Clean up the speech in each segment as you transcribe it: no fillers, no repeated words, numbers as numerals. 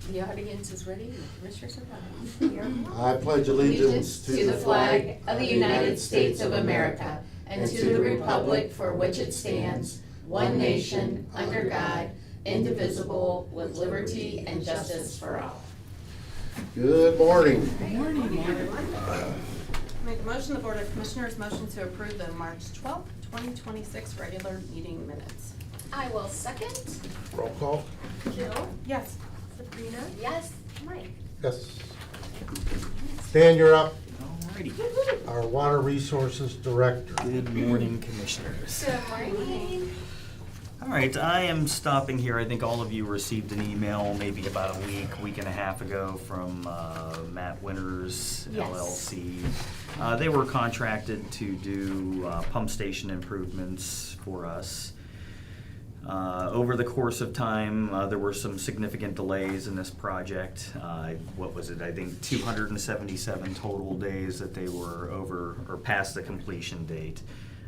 The audience is ready. Commissioners are ready. I pledge allegiance To the flag of the United States of America and to the republic for which it stands, one nation, under God, indivisible, with liberty and justice for all. Good morning. Good morning, everyone. Make a motion, the Board of Commissioners motion to approve the March 12th, 2026 regular meeting minutes. I will second. Roll call. Jill? Yes. Sabrina? Yes. Mike? Yes. Dan, you're up. Alrighty. Our Water Resources Director. Good morning, Commissioners. Good morning. All right, I am stopping here. I think all of you received an email maybe about a week and a half ago from Matt Winters, Yes. LLC. They were contracted to do pump station improvements for us. Over the course of time, there were some significant delays in this project. What was it? I think 277 total days that they were over or past the completion date.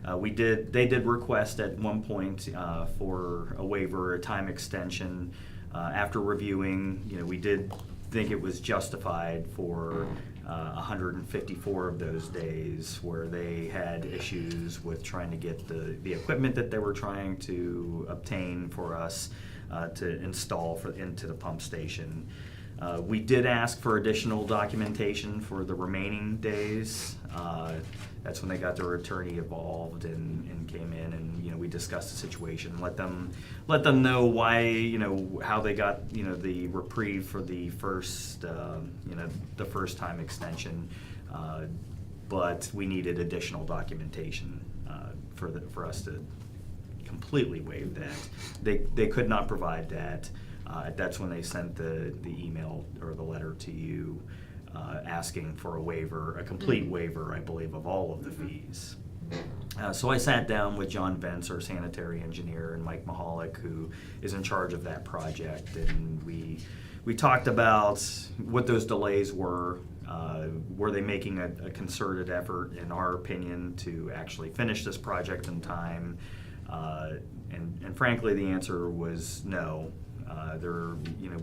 They did request at one point for a waiver, a time extension. After reviewing, we did think it was justified for 154 of those days where they had issues with trying to get the equipment that they were trying to obtain for us to install into the pump station. We did ask for additional documentation for the remaining days. That's when they got their attorney involved and came in and we discussed the situation, let them know why how they got the reprieve for the first the first time extension, but we needed additional documentation for us to completely waive that. They could not provide that. That's when they sent the email or the letter to you asking for a waiver, a complete waiver, I believe, of all of the fees. So I sat down with John Vance, our sanitary engineer, and Mike Mahalik, who is in charge of that project, and we talked about what those delays were. Were they making a concerted effort, in our opinion, to actually finish this project in time? And frankly, the answer was no.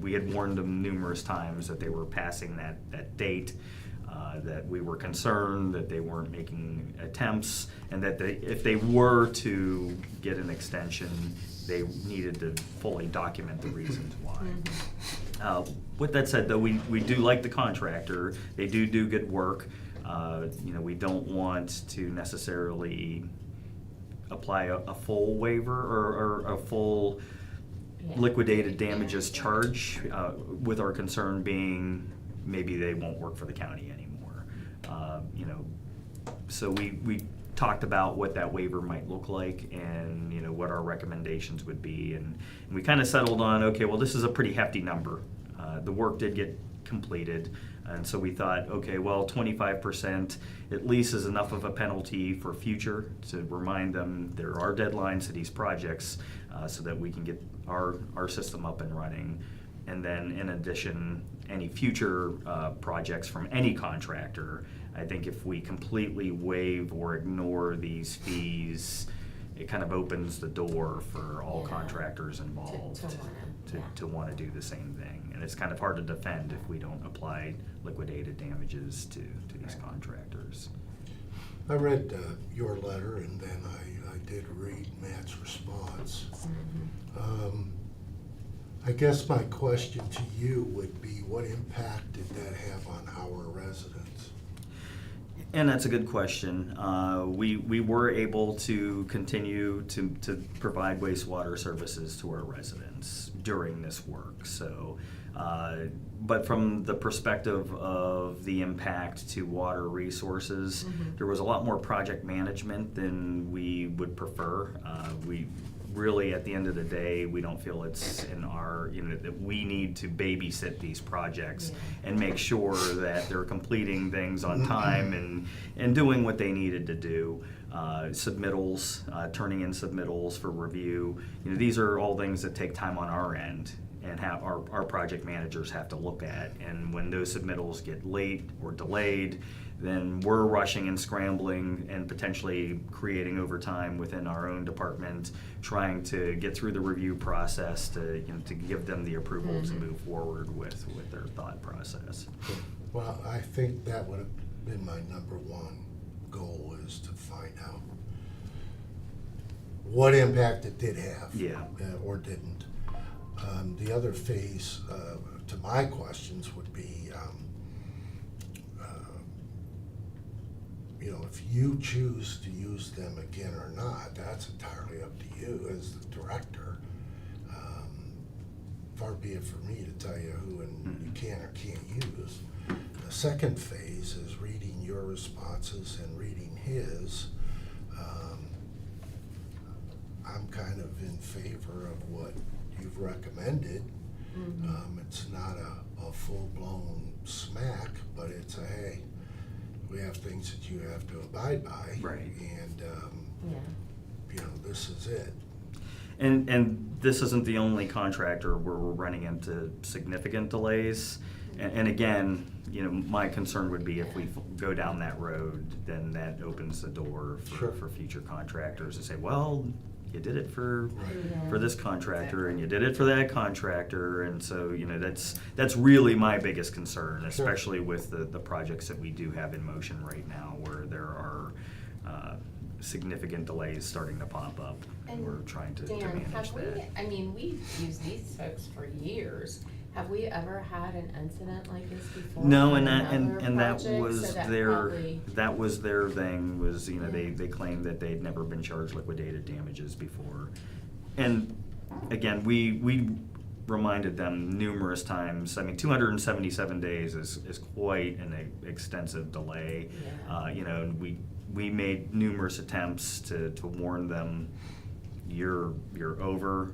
We had warned them numerous times that they were passing that date, that we were concerned that they weren't making attempts, and that if they were to get an extension, they needed to fully document the reasons why. With that said, though, we do like the contractor. They do good work. We don't want to necessarily apply a full waiver or a full liquidated damages charge, with our concern being maybe they won't work for the county anymore. So we talked about what that waiver might look like and what our recommendations would be, and we kind of settled on, okay, well, this is a pretty hefty number. The work did get completed, and so we thought, okay, well, 25% at least is enough of a penalty for future to remind them there are deadlines to these projects, so that we can get our system up and running. And then in addition, any future projects from any contractor, I think if we completely waive or ignore these fees, it kind of opens the door for all contractors involved to want to do the same thing. And it's kind of hard to defend if we don't apply liquidated damages to these contractors. I read your letter, and then I did read Matt's response. I guess my question to you would be, what impact did that have on our residents? And that's a good question. We were able to continue to provide wastewater services to our residents during this work. So, but from the perspective of the impact to water resources, there was a lot more project management than we would prefer. We really, at the end of the day, we don't feel it's in our, that we need to babysit these projects and make sure that they're completing things on time and doing what they needed to do. Submittals, turning in submittals for review. These are all things that take time on our end. and have our project managers have to look at. And when those submittals get late or delayed, then we're rushing and scrambling and potentially creating overtime within our own department, trying to get through the review process to, to give them the approval to move forward with their thought process. Well, I think that would have been my number one goal, is to find out what impact it did have. Yeah. Or didn't. The other phase to my questions would be, if you choose to use them again or not, that's entirely up to you as the director. Far be it for me to tell you who and you can or can't use. The second phase is reading your responses and reading his. I'm kind of in favor of what you've recommended. It's not a full-blown smack, but it's a, hey, we have things that you have to abide by. Right. And, this is it. And this isn't the only contractor where we're running into significant delays. And again, my concern would be if we go down that road, then that opens the door for future contractors to say, well, you did it for this contractor and you did it for that contractor. And so, that's really my biggest concern, especially with the projects that we do have in motion right now, where there are significant delays starting to pop up. And we're trying to Dan, manage that. we've used these folks for years. Have we ever had an incident like this before? No, on and another that project? was So that was their thing, was, they claimed that they'd never been charged liquidated damages before. And again, we reminded them numerous times. 277 days is quite an extensive delay. Yeah. And we made numerous attempts to warn them, you're over,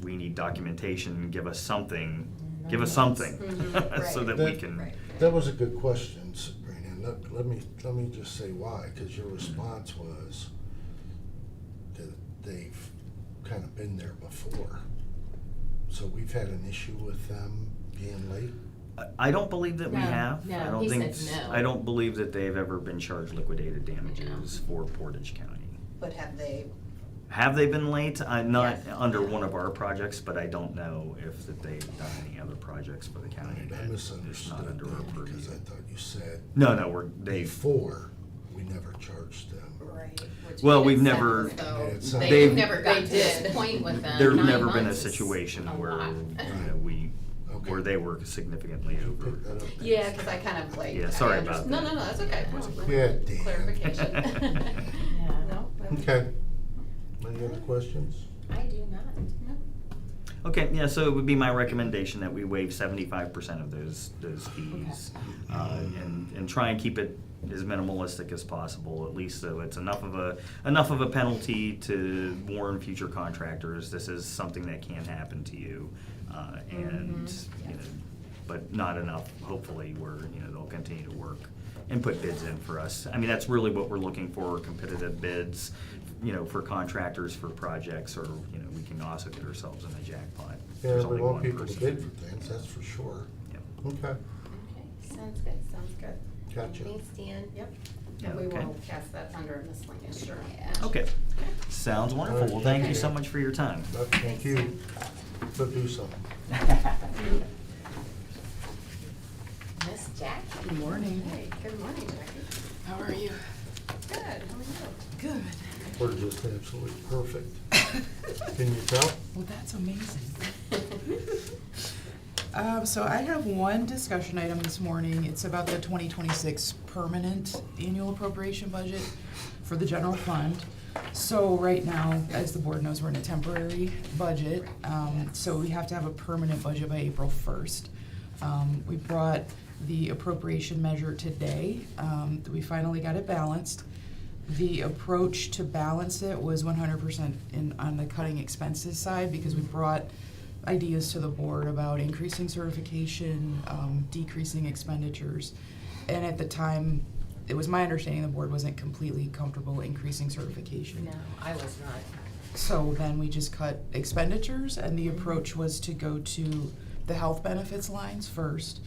we need documentation, give us something, so that we can. That was a good question, Sabrina. And let me just say why, because your response was that they've kind of been there before. So we've had an issue with them being late? I don't believe that we have. No, I don't he think. said no. I don't believe that they've ever been charged liquidated damages for Portage County. But have they? Have they been late? Not Yes. under one of our projects, but I don't know if that they've done any other projects for the county. I that is not misunderstood under our that, because purview. I thought you said No, before, we never charged them. Right. Well, we've never. They've never got to this point with them. There's 9 never been a months is situation a where lot. Okay. where they were significantly over. Pick that up. Yeah, because I kind of like. Yeah, sorry I about No, that. that's okay. Yeah, Dan. Clarification. Yeah. No, Okay. Any other questions? I do not. Okay, yeah, so it would be my recommendation that we waive 75% of those fees. And try and keep it as minimalistic as possible, at least so it's enough of a penalty to warn future contractors, this is something that can happen to you. But not enough, hopefully, where, they'll continue to work and put bids in for us. That's really what we're looking for, competitive bids, for contractors, for projects, or, we can also get ourselves in a jackpot. Yeah, There's we only want one people to person. bid for things, that's for sure. Yep. Okay, Okay, sounds good. Sounds good. gotcha. Thanks, Dan. Yep. Yeah, And we okay. will cast that under miscellaneous. Sure. Okay, sounds wonderful. Well, thank you so much for your time. Thank you. Go do something. Miss Jackie. Good morning. Hey, good morning, Jackie. How are you? Good, how are you? Good. We're just absolutely perfect. Can you tell? Well, that's amazing. So I have one discussion item this morning. It's about the 2026 permanent annual appropriation budget for the general fund. So right now, as the board knows, we're in a temporary budget. So we have to have a permanent budget by April 1st. We brought the appropriation measure today. We finally got it balanced. The approach to balance it was 100% on the cutting expenses side, because we brought ideas to the board about increasing certification, decreasing expenditures. And at the time, it was my understanding the board wasn't completely comfortable increasing certification. No, I was not. So then we just cut expenditures, and the approach was to go to the health benefits lines first,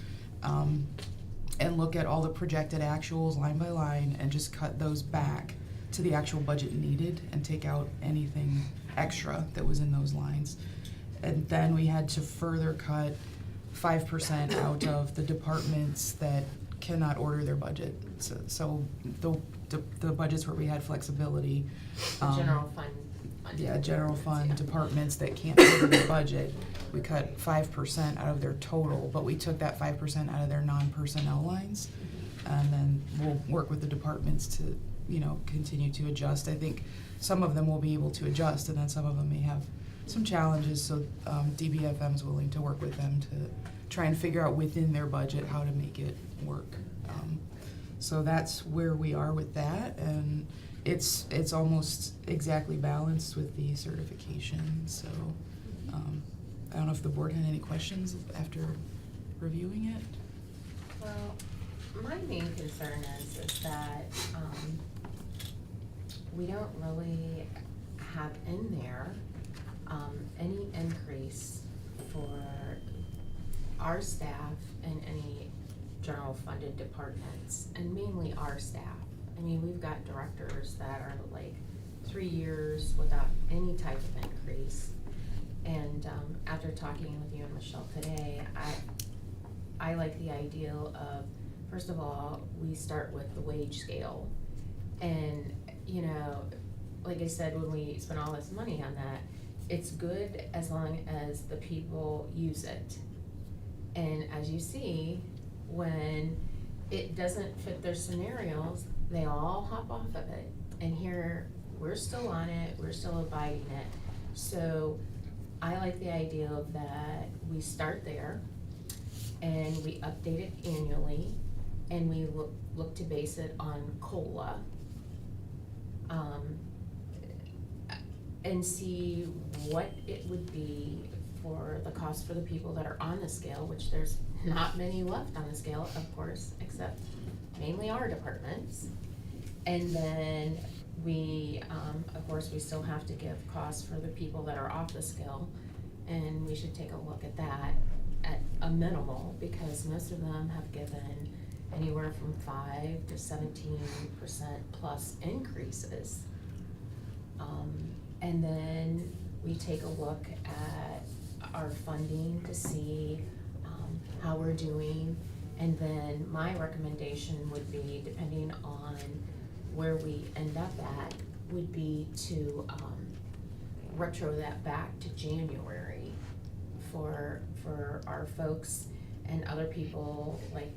and look at all the projected actuals line by line, and just cut those back to the actual budget needed, and take out anything extra that was in those lines. And then we had to further cut 5% out of the departments that cannot order their budget. So the budgets where we had flexibility. General fund. Yeah, general fund Yeah. departments that can't order their budget, we cut 5% out of their total, but we took that 5% out of their non-personnel lines. And then we'll work with the departments to, continue to adjust. I think some of them will be able to adjust, and then some of them may have some challenges, so DBFM's willing to work with them to try and figure out within their budget how to make it work. So that's where we are with that, and it's almost exactly balanced with the certification, so I don't know if the board had any questions after reviewing it. Well, my main concern is that, we don't really have in there, any increase for our staff in any general funded departments, and mainly our staff. I mean, we've got directors that are like 3 years without any type of increase. And after talking with you and Michelle today, I like the ideal of, first of all, we start with the wage scale. And, like I said, when we spend all this money on that, it's good as long as the people use it. And as you see, when it doesn't fit their scenarios, they all hop off of it. And here, we're still on it, we're still abiding it. So I like the idea of that we start there and we update it annually, and we look to base it on COLA. And see what it would be for the cost for the people that are on the scale, which there's not many left on the scale, of course, except mainly our departments. And then we, of course, we still have to give costs for the people that are off the scale, and we should take a look at that at a minimal, because most of them have given anywhere from 5 to 17% plus increases. And then we take a look at our funding to see how we're doing. And then my recommendation would be, depending on where we end up at, would be to retro that back to January for our folks and other people, like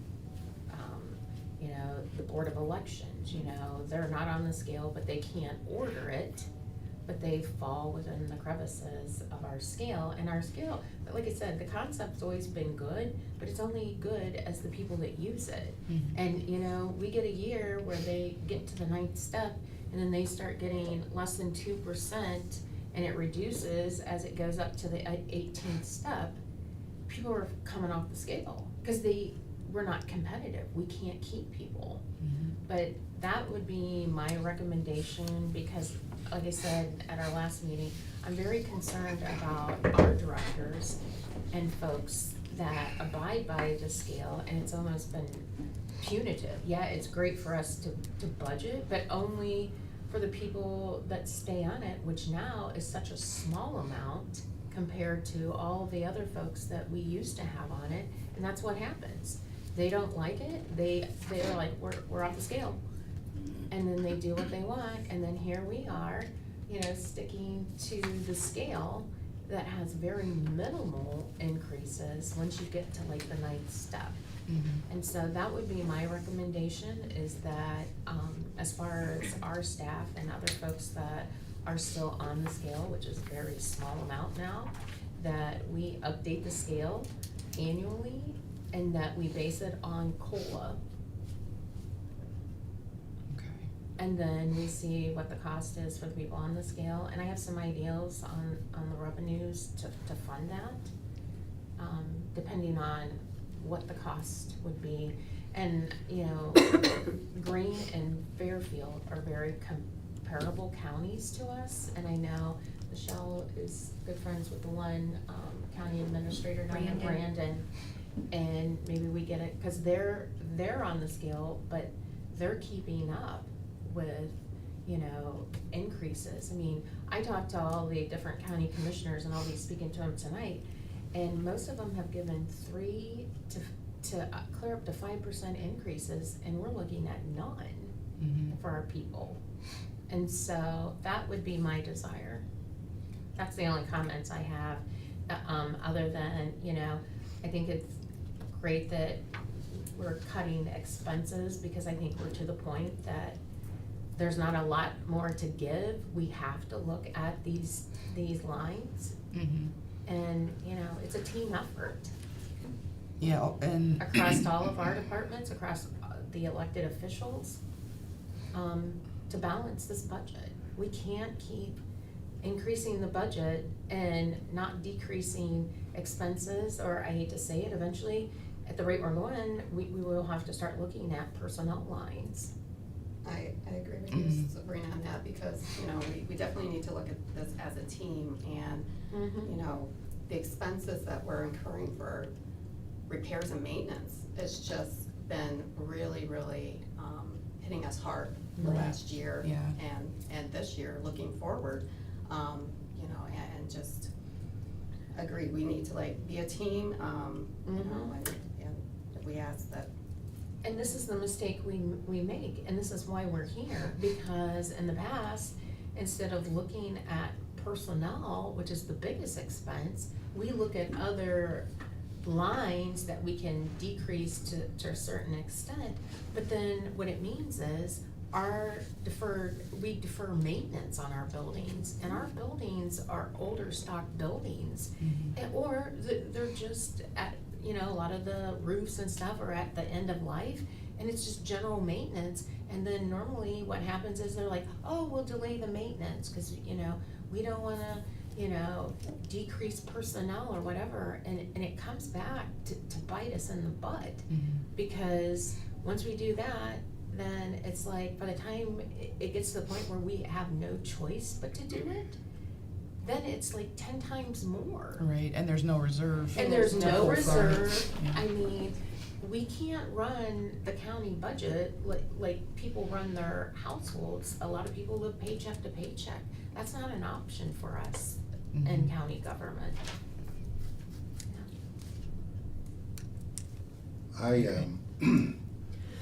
the Board of Elections. They're not on the scale, but they can't order it, but they fall within the crevices of our scale. And our scale, but like I said, the concept's always been good, but it's only good as the people that use it. Mm-hmm. And we get a year where they get to the 9th step, and then they start getting less than 2%, and it reduces as it goes up to the 18th step. People are coming off the scale because we're not competitive. We can't keep people. Mm-hmm. But that would be my recommendation, because like I said at our last meeting, I'm very concerned about our directors and folks that abide by the scale, and it's almost been punitive. Yeah, it's great for us to budget, but only for the people that stay on it, which now is such a small amount compared to all the other folks that we used to have on it. And that's what happens. They don't like it, they're like, we're off the scale. And then they do what they want, and then here we are, sticking to the scale that has very minimal increases once you get to like the 9th step. Mm-hmm. And so that would be my recommendation, is that as far as our staff and other folks that are still on the scale, which is a very small amount now, that we update the scale annually, and that we base it on COLA. Okay. And then we see what the cost is for the people on the scale, and I have some ideas on the revenues to fund that, depending on what the cost would be. And, Greene and Fairfield are very comparable counties to us, and I know Michelle is good friends with the one, county administrator down in Brandon. And maybe we get it, cause they're on the scale, but they're keeping up with, you know, increases. I mean, I talked to all the different county commissioners, and I'll be speaking to them tonight, and most of them have given 3 to clear up to 5% increases, and we're looking at none for our people. And so that would be my desire. That's the only comments I have, other than, you know, I think it's great that we're cutting expenses, because I think we're to the point that there's not a lot more to give. We have to look at these lines, and, you know, it's a team effort Yeah, and. across all of our departments, across the elected officials, to balance this budget. We can't keep increasing the budget and not decreasing expenses, or I hate to say it, eventually, at the rate we're going, we will have to start looking at personnel lines. I agree with you, Sabrina, on that, because, you know, we definitely need to look at this as a team, and, you know, the expenses that we're incurring for repairs and maintenance, it's just been really, really, hitting us hard the Right. last year. Yeah. And this year, looking forward, you know, and just agree, we need to like be a team, you know, and we ask that. And this is the mistake we make, and this is why we're here, because in the past, instead of looking at personnel, which is the biggest expense, we look at other lines that we can decrease to a certain extent. But then what it means is we defer maintenance on our buildings, and our buildings are older stock buildings. Or they're just at, you know, a lot of the roofs and stuff are at the end of life, and it's just general maintenance. And then normally what happens is they're like, oh, we'll delay the maintenance, cause, you know, we don't wanna, you know, decrease personnel or whatever, and it comes back to bite us in the butt. Because once we do that, then it's like, by the time it gets to the point where we have no choice but to do it, then it's like 10 times more. Right, and there's no reserve. And there's to no pull from. reserve. Yeah. I mean, we can't run the county budget like people run their households. A lot of people live paycheck to paycheck. That's not an option for us in county government.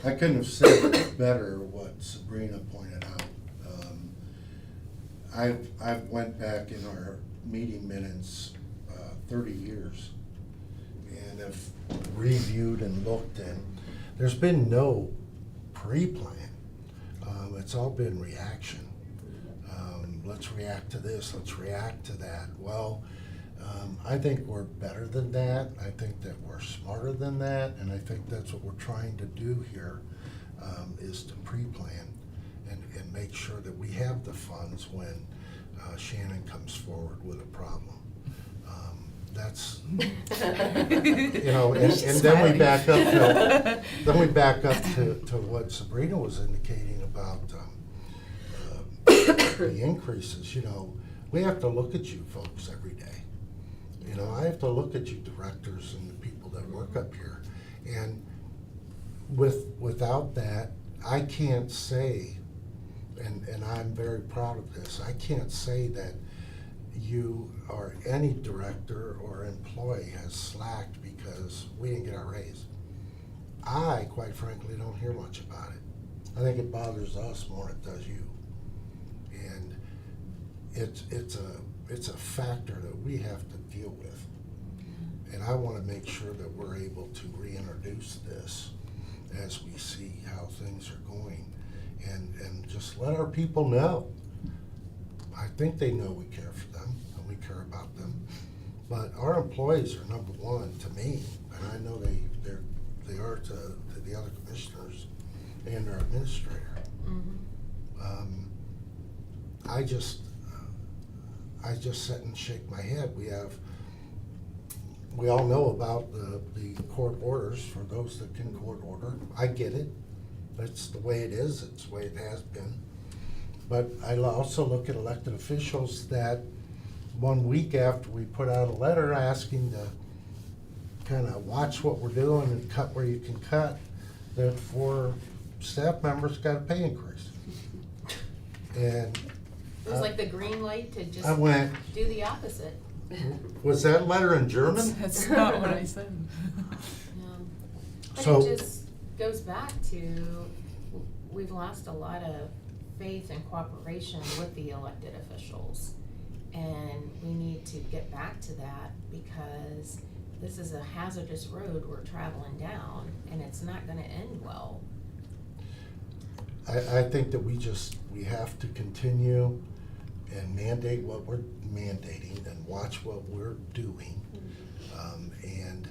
I couldn't have said it better what Sabrina pointed out. I've went back in our meeting minutes 30 years and have reviewed and looked, and there's been no pre-plan. It's all been reaction. Let's react to this, let's react to that. Well, I think we're better than that. I think that we're smarter than that, and I think that's what we're trying to do here, is to pre-plan and make sure that we have the funds when Shannon comes forward with a problem. That's, you know, and then we back up to what Sabrina was indicating about the increases. You know, we have to look at you folks every day. You know, I have to look at you directors and the people that work up here, and without that, I can't say, and I'm very proud of this, I can't say that you or any director or employee has slacked because we didn't get our raise. I, quite frankly, don't hear much about it. I think it bothers us more than it does you. And it's a factor that we have to deal with. And I want to make sure that we're able to reintroduce this as we see how things are going, and just let our people know. I think they know we care for them and we care about them. But our employees are number one to me, and I know they are to the other commissioners and our administrator. I just sit and shake my head. We all know about the court orders for those that can court order. I get it. That's the way it is. It's the way it has been. But I also look at elected officials that 1 week after we put out a letter asking to kind of watch what we're doing and cut where you can cut, that 4 staff members got a pay increase. And It was like the green light to just I went, do the opposite. was that letter in German? That's not what I said. But So- it just goes back to, we've lost a lot of faith and cooperation with the elected officials. And we need to get back to that because this is a hazardous road we're traveling down and it's not gonna end well. I think that we have to continue and mandate what we're mandating and watch what we're doing. And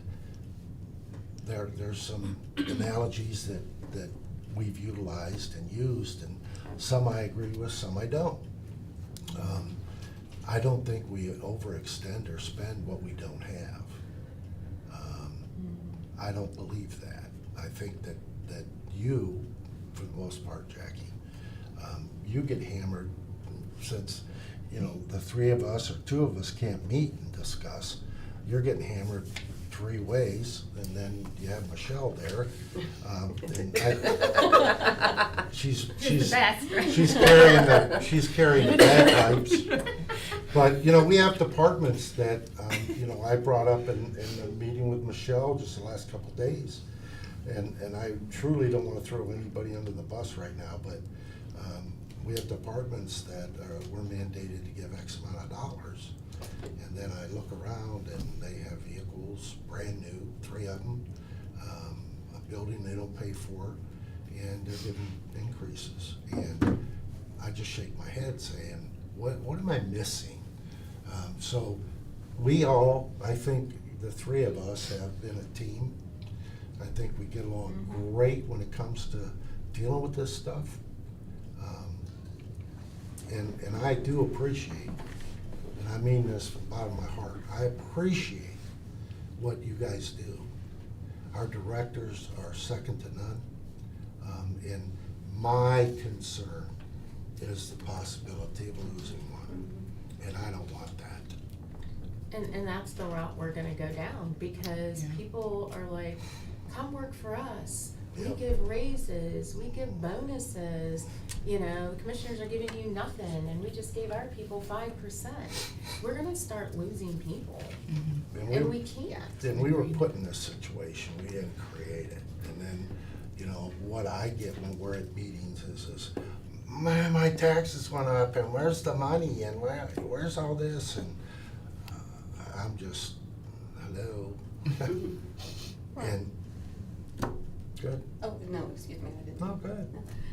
there's some analogies that we've utilized and used, and some I agree with, some I don't. I don't think we overextend or spend what we don't have. I don't believe that. I think that you, for the most part, Jackie, you get hammered since, the 3 of us or 2 of us can't meet and discuss. You're getting hammered 3 ways, and then you have Michelle there. She's carrying the bagpipes. But, we have departments that, I brought up in the meeting with Michelle just the last couple of days. And I truly don't want to throw anybody under the bus right now, but we have departments that we're mandated to give X amount of dollars. And then I look around and they have vehicles, brand new, 3 of them, a building they don't pay for, and they're giving increases. And I just shake my head saying, what am I missing? So we all, I think the 3 of us have been a team. I think we get along great when it comes to dealing with this stuff. And I do appreciate, and I mean this from the bottom of my heart, I appreciate what you guys do. Our directors are second to none. And my concern is the possibility of losing one, and I don't want that. And that's the route we're gonna go down because people are like, come work for us. We Yep. give raises, we give bonuses, the commissioners are giving you nothing and we just gave our people 5%. We're gonna start losing people and we can't. And we were put in this situation, we didn't create it. And then, what I get when we're at meetings is man, my taxes went up and where's the money and where's all this? And I'm just, hello. And, good. Oh, no, excuse me, I didn't. Oh, good.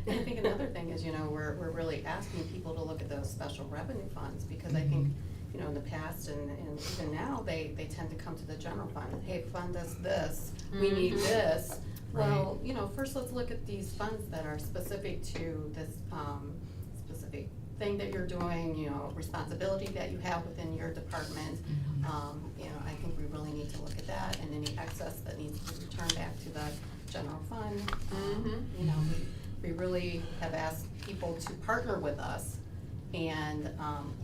And I think another thing is, we're really asking people to look at those special revenue funds, because I think, in the past and even now, they tend to come to the general fund, hey, fund us this, we need this. Well, first let's look at these funds that are specific to this, specific thing that you're doing, responsibility that you have within your department. I think we really need to look at that, and any excess that needs to be returned back to the general fund. We really have asked people to partner with us and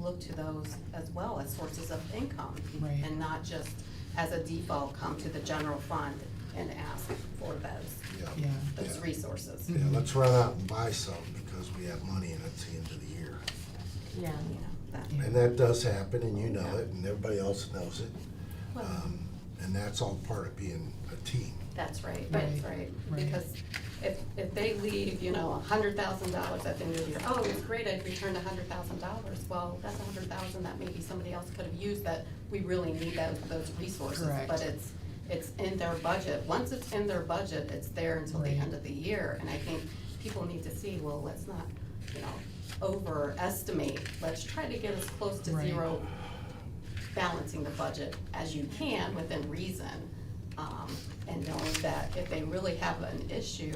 look to those as well as sources of income. Right. And not just as a default come to the general fund and ask for those resources. Yeah, let's run out and buy some because we have money and it's the end of the year. Yeah. And that does happen, and you know it, and everybody else knows it. Well- And that's all part of being a team. That's right, Right. that's right. Right. Because if they leave, $100,000 at the end of the year, oh, it's great, I'd returned $100,000. Well, that's $100,000 that maybe somebody else could have used that we really need those resources. Correct. But it's in their budget. Once it's in their budget, it's there until the Right. end of the year. And I think people need to see, well, let's not, overestimate. Let's try to get as close to Right. zero balancing the budget as you can within reason. And knowing that if they really have an issue,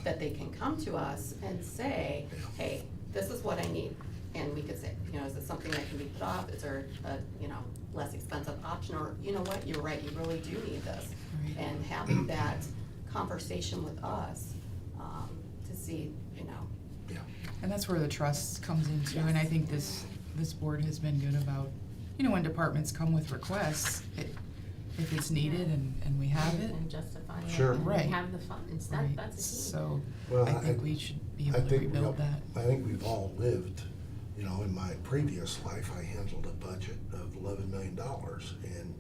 that they can come to us and say, hey, this is what I need. And we could say, is it something that can be put off? Is there a, less expensive option? Or, you know what, you're right, you really do need this. Right. And having that conversation with us, to see, Yeah. And that's where the trust comes in too, and I think this board has been good about, you know, when departments come with requests, if it's needed and we have it. And justify it. Sure. And Right. have the funds, Right, that's a key. so Well, I think we should be I able to think rebuild that. I think we've all lived, you know, in my previous life, I handled a budget of $11 million, and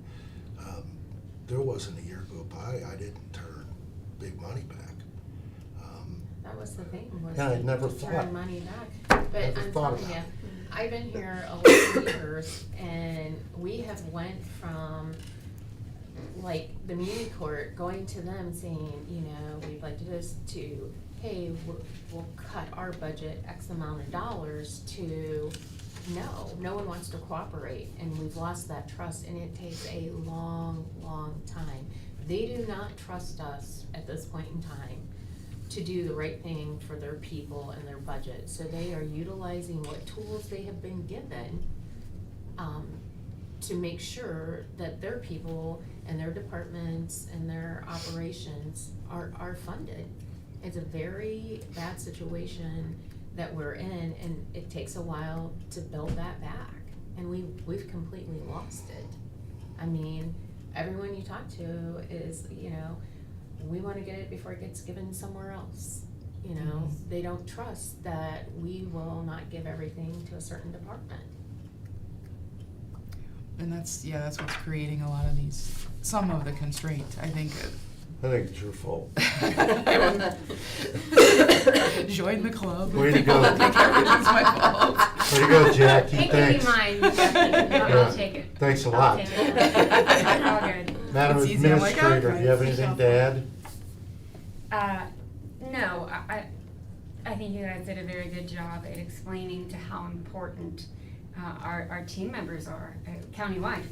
there wasn't a year go by I didn't turn big money back. That was the thing, was Yeah, I to never turn thought- money back. But Never I'm thought telling you, about I've been here 11 years, and we have went from, like, the muni court, going to them saying, you know, we'd like to do this, to, hey, we'll cut our budget X amount of dollars, to, no one wants to cooperate, and we've lost that trust, and it takes a long, long time. They do not trust us at this point in time to do the right thing for their people and their budget. So they are utilizing what tools they have been given to make sure that their people and their departments and their operations are funded. It's a very bad situation that we're in, and it takes a while to build that back. And we've completely lost it. I mean, everyone you talk to is, you know, we wanna get it before it gets given somewhere else. You know, they don't trust that we will not give everything to a certain department. And that's what's creating a lot of some of the constraint, I think. I think it's your fault. Join the club. Way to go. I think everything's my fault. Way to go, Jackie, It can thanks. be mine, Jackie. Yeah. I'll take it. Thanks a I'll lot. take it. All good. Madam It's easy, I'm like, Administrator, do you have anything to add? No, I think you guys did a very good job at explaining to how important our team members are countywide.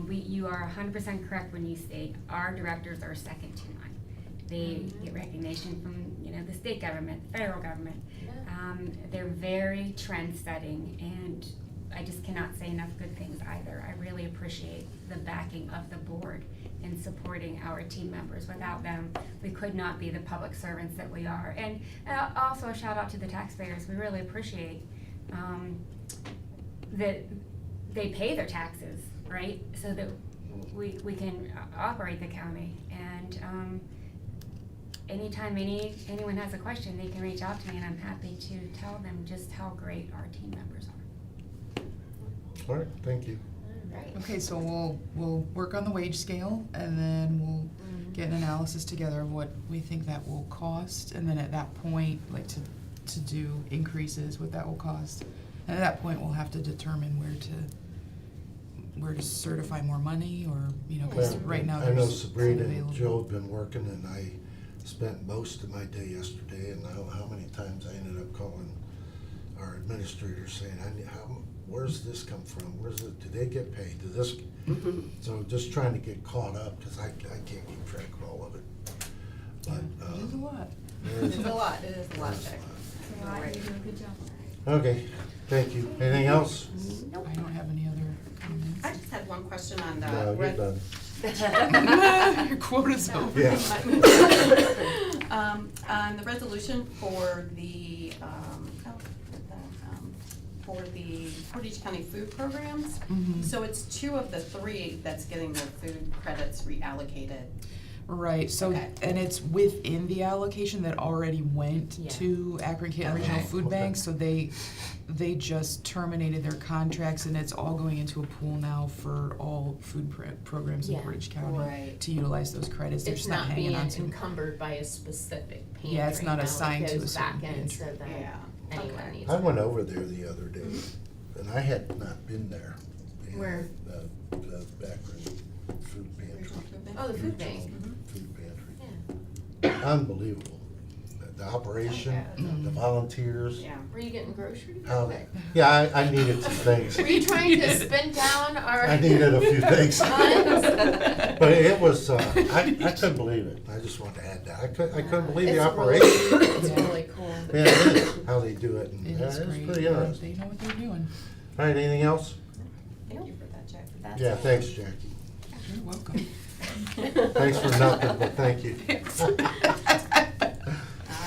You are 100% correct when you state our directors are second to none. They get recognition from, you know, the state government, federal government. They're very trend-setting, and I just cannot say enough good things either. I really appreciate the backing of the board in supporting our team members. Without them, we could not be the public servants that we are. And also a shout out to the taxpayers. We really appreciate that they pay their taxes, right? So that we can operate the county. And anytime anyone has a question, they can reach out to me, and I'm happy to tell them just how great our team members are. All right, thank you. Right. Okay, so we'll work on the wage scale, and then we'll get an analysis together of what we think that will cost, and then at that point, like to do increases, what that will cost. And at that point, we'll have to determine where to certify more money, or, you know, because Well, right now I know there's Sabrina and available. Joe have been working, and I spent most of my day yesterday, and how many times I ended up calling our administrator saying, where's this come from? Do they get paid? So just trying to get caught up, because I can't keep track of all of it. But, It is a lot. there is- It's a lot, it is a lot, Jack. You do a good job. Okay, thank you. Anything else? I don't have any other comments. I just had one question on the. No, you're done. Your quota's over. Yeah. On the resolution for the Portage County food programs, Mhm. so it's 2 of the 3 that's getting their food credits reallocated. Right, so, Okay. and it's within the allocation that already went Yeah. to Akron Canton Regional Okay. Food Okay. Bank, so they just terminated their contracts, and it's all going into a pool now for all food programs in Yeah, Portage County right. to utilize those credits. They're It's just not not hanging being on to. encumbered by a specific pantry. Yeah, it's not now. It assigned to a goes certain back in pantry. so that Yeah, anyone okay. needs I it. went over there the other day, and I had not been there. Where? The Akron Food Pantry. Oh, the food bank. Regional Food Pantry. Yeah. Unbelievable. The operation, the volunteers. Yeah. Were you getting groceries? How they, yeah, I needed some things. Were you trying to spin down our? I needed a few things. funds? But it was, I couldn't believe it. I just wanted to add that. I couldn't believe the It's operation. really- It's really cool. Yeah, it is, how they do it. And, It yeah, is it's great. pretty Yeah, interesting. They know what they're doing. All right, anything else? Thank you for that, Jack. That's Yeah, it. thanks, Jackie. You're welcome. Thanks for nothing, but thank you.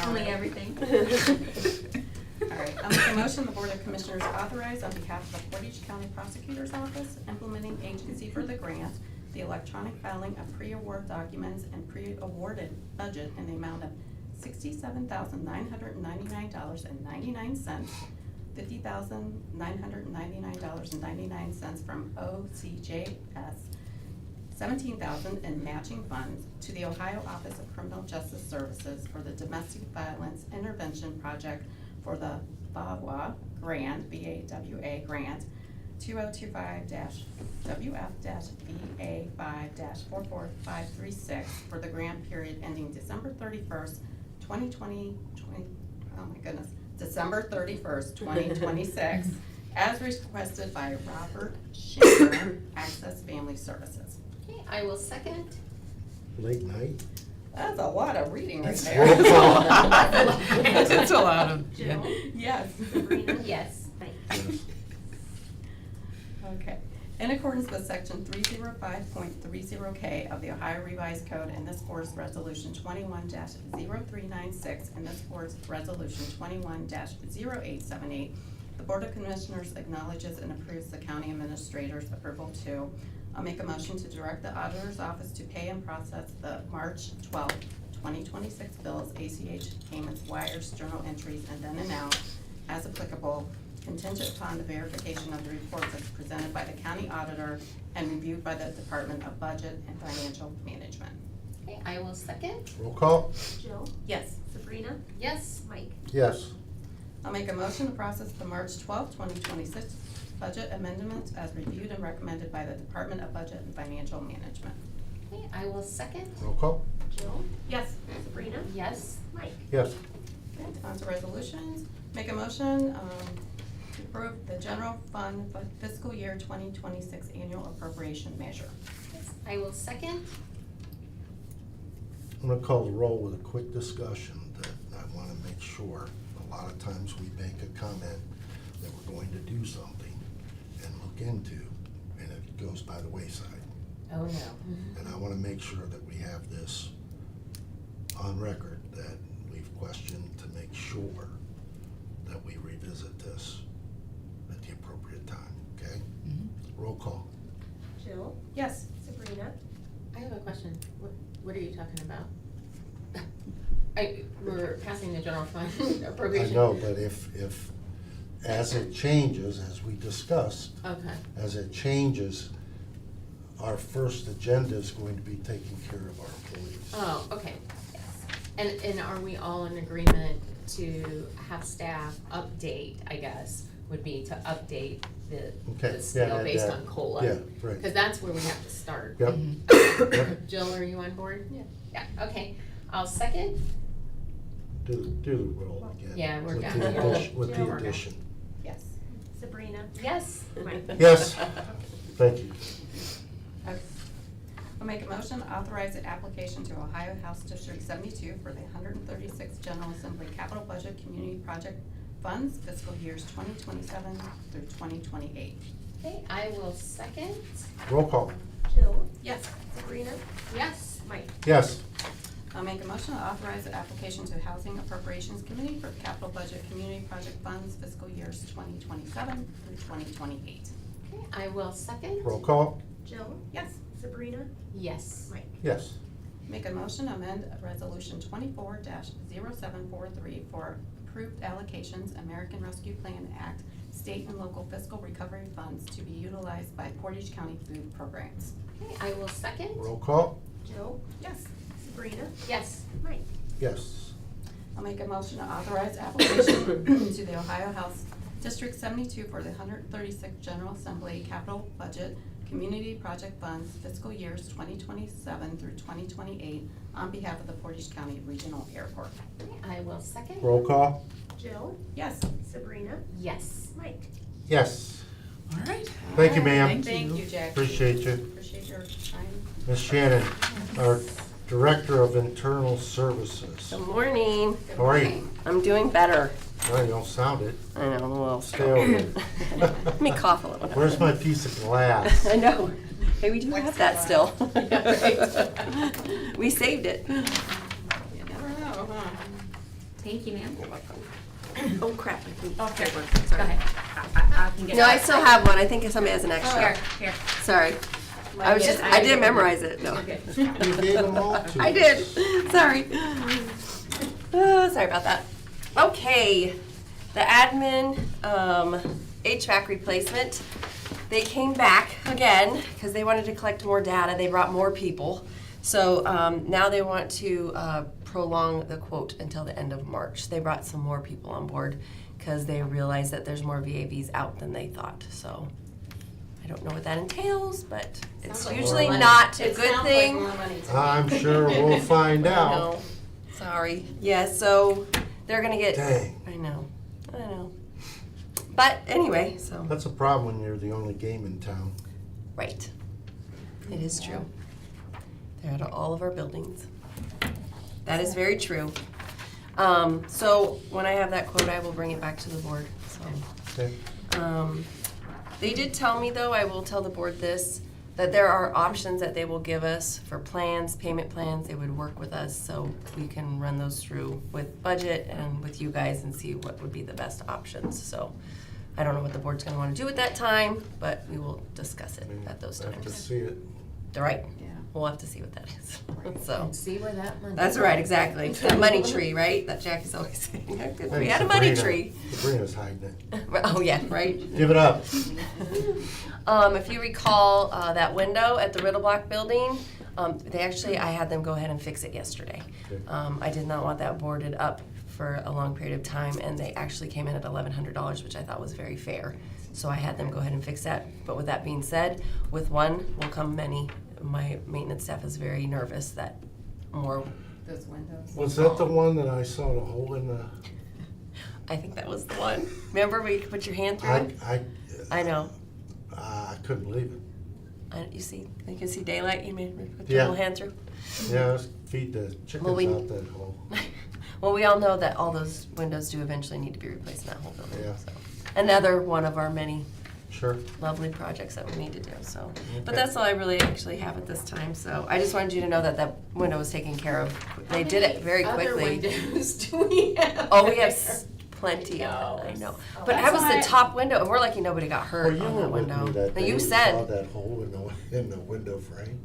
Only everything. All right, I'm gonna motion, the Board of Commissioners authorize on behalf of the Portage County Prosecutor's Office, implementing agency for the grant, the electronic filing of pre-award documents and pre-awarded budget in the amount of $67,999.99, $50,999.99 from OCJS, $17,000 in matching funds to the Ohio Office of Criminal Justice Services for the Domestic Violence Intervention Project for the BAWA grant, BAWA grant, 2025-WF-VA5-44536 for the grant period ending December 31st, 2020, December 31st, 2026, as requested by Robert Schaefer, Access Family Services. Okay, I will second. Late night? That's a lot of reading right That's there. roll call. It's a lot of. Jill? Yes. Sabrina? Yes. Mike? Yes. Okay. In accordance with section 305.30K of the Ohio Revised Code and this board's resolution 21-0396 and this board's resolution 21-0878, the Board of Commissioners acknowledges and approves the county administrator's approval to, I'll make a motion to direct the auditor's office to pay and process the March 12, 2026 bills, ACH payments, wires, journal entries, and then and out as applicable, contingent upon the verification of the reports as presented by the county auditor and reviewed by the Department of Budget and Financial Management. Okay, I will second. Roll call? Jill? Yes. Sabrina? Yes. Mike? Yes. I'll make a motion to process the March 12, 2026 budget amendments as reviewed and recommended by the Department of Budget and Financial Management. Okay, I will second. Roll call? Jill? Yes. Sabrina? Yes. Mike? Yes. Okay, on to resolutions. Make a motion to approve the general fund fiscal year 2026 annual appropriation measure. Yes, I will second. I'm gonna call the roll with a quick discussion that I wanna make sure. A lot of times we make a comment that we're going to do something and look into, and it goes by the wayside. Oh, no. And I wanna make sure that we have this on record, that we've questioned to make sure that we revisit this at the appropriate time, okay? Mhm. Roll call. Jill? Yes. Sabrina? I have a question. What are you talking about? We're passing the general fund I appropriation. know, but if, as it changes, as we discussed, Okay. as it changes, our first agenda is going to be taking care of our employees. Oh, okay. Yes. And are we all in agreement to have staff update, I guess, would be to update the Okay, scale yeah, based yeah. on COLA? Yeah, right. Because that's where we have to start. Yep. Mhm. Jill, are you on board? Yeah, okay. I'll second. Do the roll again. Yeah, we're With down. the addition- With Jill, the we're down. addition. Yes. Sabrina? Yes. Mike? Yes, thank you. Okay. I'll make a motion to authorize the application to Ohio House District 72 for the 136th General Assembly Capital Budget Community Project Funds fiscal years 2027 through 2028. Okay, I will second. Roll call. Jill? Yes. Sabrina? Yes. Mike? Yes. I'll make a motion to authorize the application to Housing Appropriations Committee for the Capital Budget Community Project Funds fiscal years 2027 through 2028. Okay, I will second. Roll call. Jill? Yes. Sabrina? Yes. Mike? Yes. Make a motion to amend Resolution 24-0743 for approved allocations, American Rescue Plan Act, state and local fiscal recovery funds to be utilized by Portage County food programs. Okay, I will second. Roll call. Jill? Yes. Sabrina? Yes. Mike? Yes. I'll make a motion to authorize application to the Ohio House District 72 for the 136th General Assembly Capital Budget Community Project Funds fiscal years 2027 through 2028 on behalf of the Portage County Regional Airport. Okay, I will second. Roll call. Jill? Yes. Sabrina? Yes. Mike? Yes. All right. Thank you, ma'am. Thank you, Jackie. Appreciate you. Appreciate your time. Ms. Shannon, our Director of Internal Services. Good morning. Good How are you? morning. I'm doing better. Well, you don't sound it. I know, I'm a little Stay over there. Let me cough a little. Where's my piece of glass? I know. Hey, we do have that still. Yeah, We saved it. You never know, huh? Thank you, ma'am. You're welcome. Oh, crap. Okay, Sorry. go ahead. I can get No, it. I still have one. I think somebody has an extra. Here. Sorry. I didn't memorize it, no. Okay. You gave them all to I us. did. Sorry. Sorry about that. Okay, the admin HVAC replacement. They came back again because they wanted to collect more data. They brought more people. So now they want to prolong the quote until the end of March. They brought some more people on board because they realized that there's more VAVs out than they thought. So I don't know what that entails, but it's Sounds like usually more money. not a It good sounds like thing. more money to me. I'm sure we'll find out. No, sorry. Yeah, so they're gonna get. Dang. I know. But anyway, so That's a problem when you're the only game in town. right, it is true. They're at all of our buildings. That is very true. So when I have that quote, I will bring it back to the board. So. Okay. They did tell me, though, I will tell the board this, that there are options that they will give us for plans, payment plans. They would work with us, so we can run those through with budget and with you guys and see what would be the best options. So I don't know what the board's gonna wanna do at that time, but we will discuss it at those I have to times. see it. Right, Yeah. we'll have to see what that is, so. And see where that money. That's right, exactly. That money tree, right? That Jackie's always saying. We had a money tree. Sabrina's hiding it. Oh, yeah, right? Give it up. If you recall, that window at the Riddle Block building, I had them go ahead and fix it yesterday. Okay. I did not want that boarded up for a long period of time, and they actually came in at $1,100, which I thought was very fair. So I had them go ahead and fix that. But with that being said, with one will come many. My maintenance staff is very nervous that more, Those windows. Was that the one that I saw the hole in the? I think that was the one. Remember where you could put your hand through? I know. I couldn't believe it. You can see daylight, you may put Yeah. your little hand through. Yeah, let's feed the chickens Well, we- out that hole. Well, we all know that all those windows do eventually need to be replaced in that whole building, Yeah. so. Another one of our many Sure. lovely projects that we need to do, so. But Okay. that's all I really actually have at this time, so I just wanted you to know that that window was taken care of. They did it very quickly. Other windows do we have? Oh, we have there? plenty of it, I know. But That's that was why- the top window, and we're lucky nobody got Well, hurt you on were that with window. me that Now, day. you We saw said, that hole in the window frame.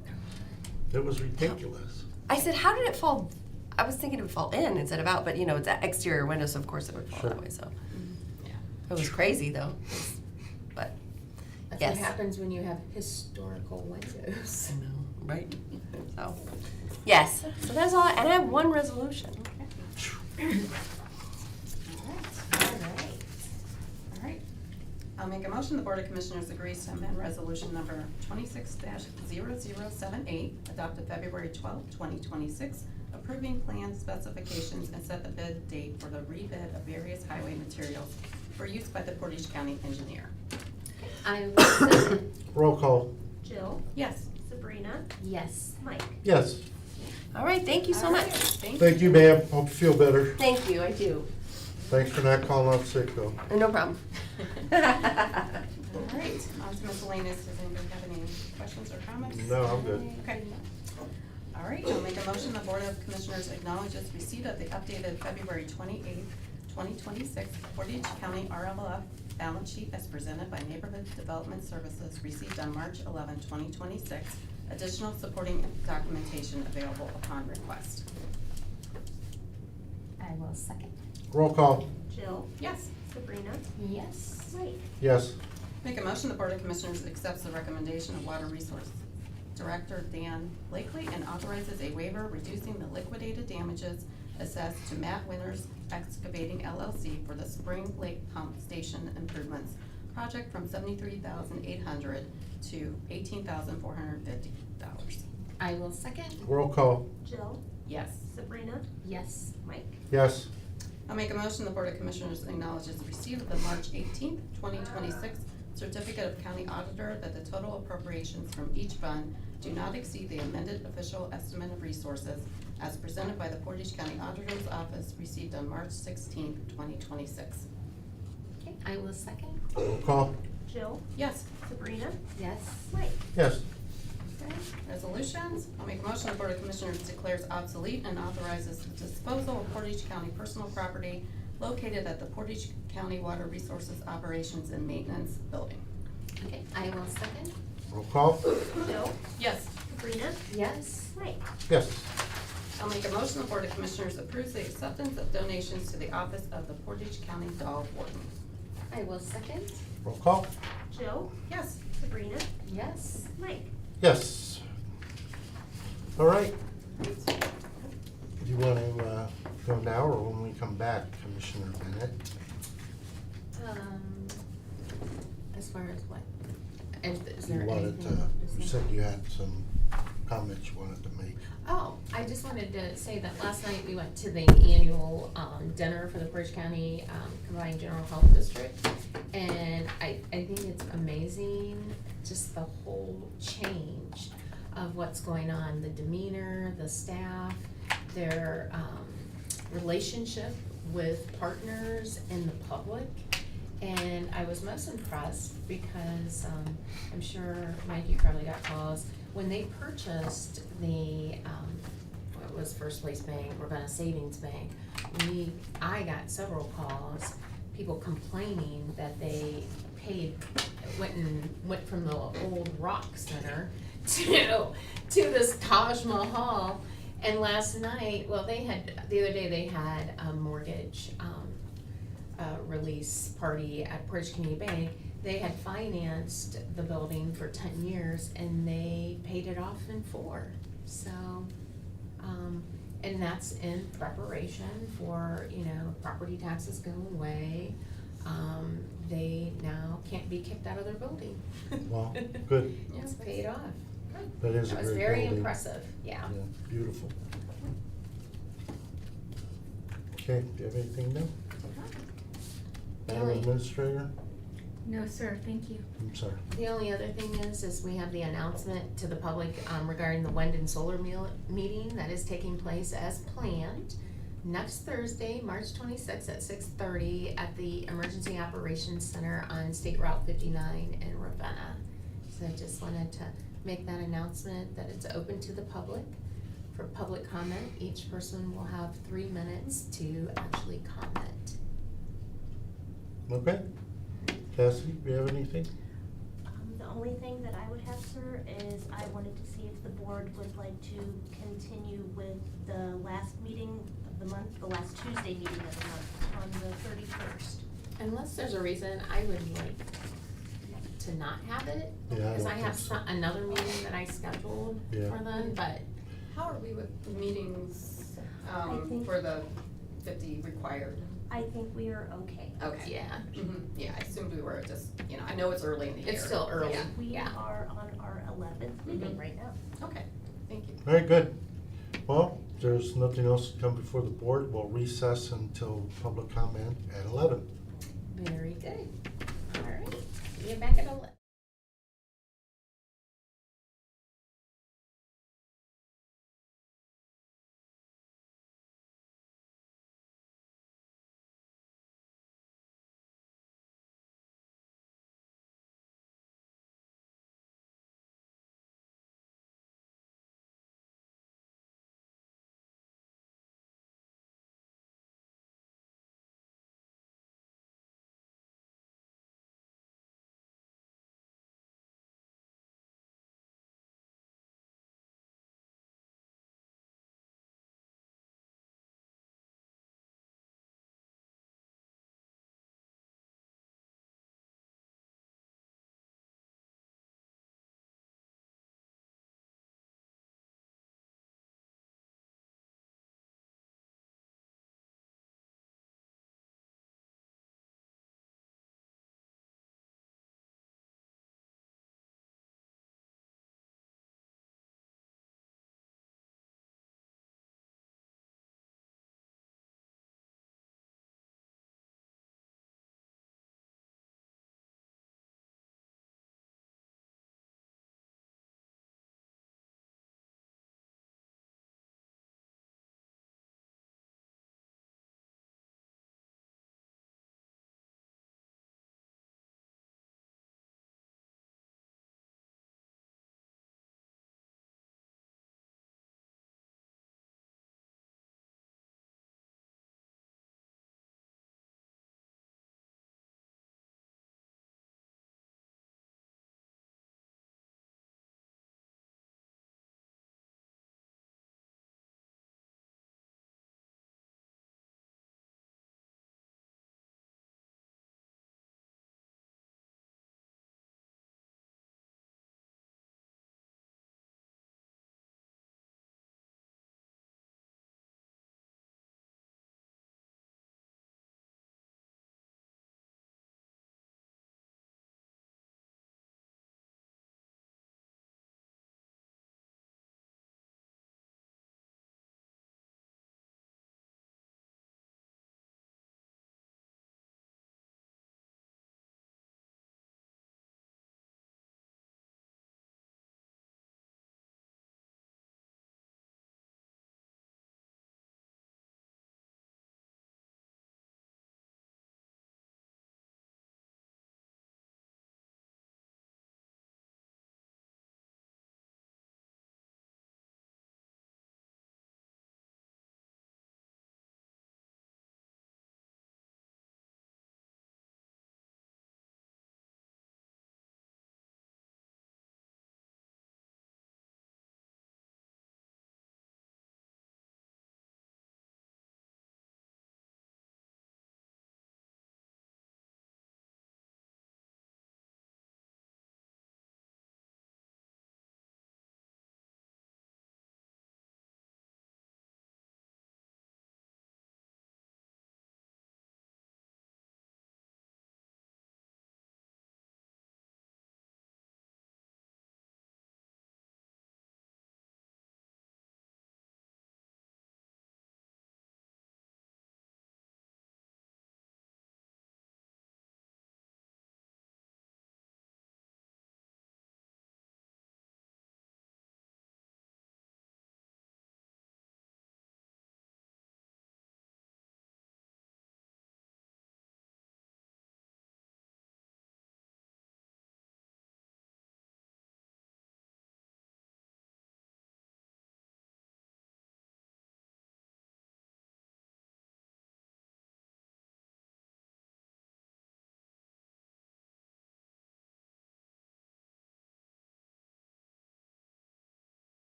It was ridiculous. I said, how did it fall? I was thinking it would fall in instead of out, but you know, it's an exterior window, so of course it would fall Sure. that way, so. Yeah. It was crazy though, but. That's Yes. what happens when you have historical windows. I know, right? So, yes, so that's all, and I have one resolution. All right. I'll make a motion, the Board of Commissioners agrees to amend resolution number 26-0078, adopted February 12, 2026, approving plan specifications and set the bid date for the rebid of various highway materials for use by the Portage County engineer. I will second. Roll call. Jill, Yes. Sabrina, Yes. Mike. Yes. All right, thank you so All right. much. Thank you, ma'am. Hope you feel better. Thank you, I do. Thanks for not calling off sick though. No problem. All right, on to miscellaneous. Does anybody have any questions or comments? No, I'm good. Okay. All right, I'll make a motion, the Board of Commissioners acknowledges receipt of the updated February 28th, 2026 Portage County RLF balance sheet as presented by Neighborhood Development Services received on March 11, 2026. Additional supporting documentation available upon request. I will second. Roll call. Jill, Yes. Sabrina, Yes. Mike. Yes. Make a motion, the Board of Commissioners accepts the recommendation of Water Resource Director Dan Blakely and authorizes a waiver reducing the liquidated damages assessed to Matt Winters Excavating LLC for the Spring Lake Pump Station Improvements project from $73,800 to $18,450. I will second. Roll call. Jill, Yes. Sabrina, Yes. Mike. Yes. I'll make a motion, the Board of Commissioners acknowledges the receipt of the March 18th, 2026 certificate of county auditor that the total appropriations from each fund do not exceed the amended official estimate of resources as presented by the Portage County Auditor's Office received on March 16th, 2026. Okay, I will second. Roll call. Jill, Yes. Sabrina, Yes. Mike. Yes. Okay. Resolutions, I'll make a motion, the Board of Commissioners declares obsolete and authorizes the disposal of Portage County personal property located at the Portage County Water Resources Operations and Maintenance Building. Okay, I will second. Roll call? Jill, Yes. Sabrina, Yes. Mike. Yes. I'll make a motion the Board of Commissioners approves the acceptance of donations to the Office of the Portage County Dog Warden. I will second. Roll call? Jill, Yes. Sabrina, Yes. Mike. Yes. All right. Do you want to go now or when we come back, Commissioner Bennett? As far as what? Is You there wanted anything? to, you said you had some comments you wanted to make. Oh, I just wanted to say that last night we went to the annual dinner for the Portage County Combined General Health District. And I think it's amazing, just the whole change of what's going on, the demeanor, the staff, their relationship with partners and the public. And I was most impressed because I'm sure, Mike, you probably got calls, when they purchased the, what was First Place Bank, Ravenna Savings Bank, I got several calls, people complaining that they went from the old Rock Center to this Taj Mahal. And last night, the other day they had a mortgage, release party at Portage Community Bank. They had financed the building for 10 years and they paid it off in 4. So, and that's in preparation for, property taxes going away. They now can't be kicked out of their building. Well, good. It's paid off. That is a That was great very building. impressive, yeah. Yeah, beautiful. Okay, do you have anything new? Madam Really? Administrator? No, sir, thank you. I'm sorry. The only other thing is we have the announcement to the public regarding the Wendon Solar Meeting that is taking place as planned next Thursday, March 26th at 6:30 at the Emergency Operations Center on State Route 59 in Ravenna. So I just wanted to make that announcement that it's open to the public. For public comment, each person will have 3 minutes to actually comment. Okay. Cassidy, do you have anything? The only thing that I would have, sir, is I wanted to see if the board would like to continue with the last meeting of the month, the last Tuesday meeting of the month, on the 31st. Unless there's a reason, I would like to not have it, Yeah, I because don't I have think so. another meeting that I scheduled Yeah. for then, but How are we with meetings I think- for the 50 required? I think we are okay. Okay. yeah, Yeah, I assumed we were just, I know it's early in the year. it's still early, Yeah. We yeah. are on our 11th meeting right now. Okay, thank you. Very good. Well, if there's nothing else to come before the board, we'll recess until public comment at 11. Very good. All right, get back at 11.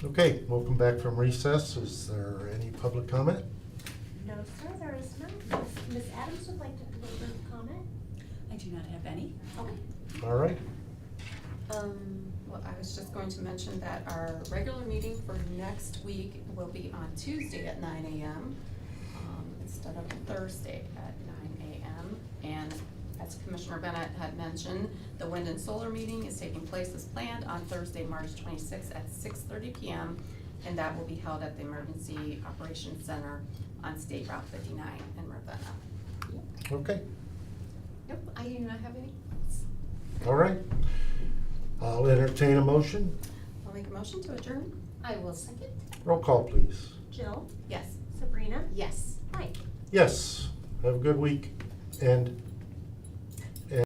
Okay, welcome back from recess. Is there any public comment? No, sir, there is none. Ms. Adams would like to deliver a comment. I do not have any. Okay. All right. Well, I was just going to mention that our regular meeting for next week will be on Tuesday at 9 a.m. Instead of Thursday at 9 a.m. And as Commissioner Bennett had mentioned, the wind and solar meeting is taking place as planned on Thursday, March 26th at 6:30 p.m. And that will be held at the Emergency Operations Center on State Route 59 in Ravenna. Okay, Yep, I do not have any. all right. I'll entertain a motion. I'll make a motion to adjourn. I will second. Roll call, please. Jill, Yes. Sabrina, Yes. Mike. Yes, have a good week, and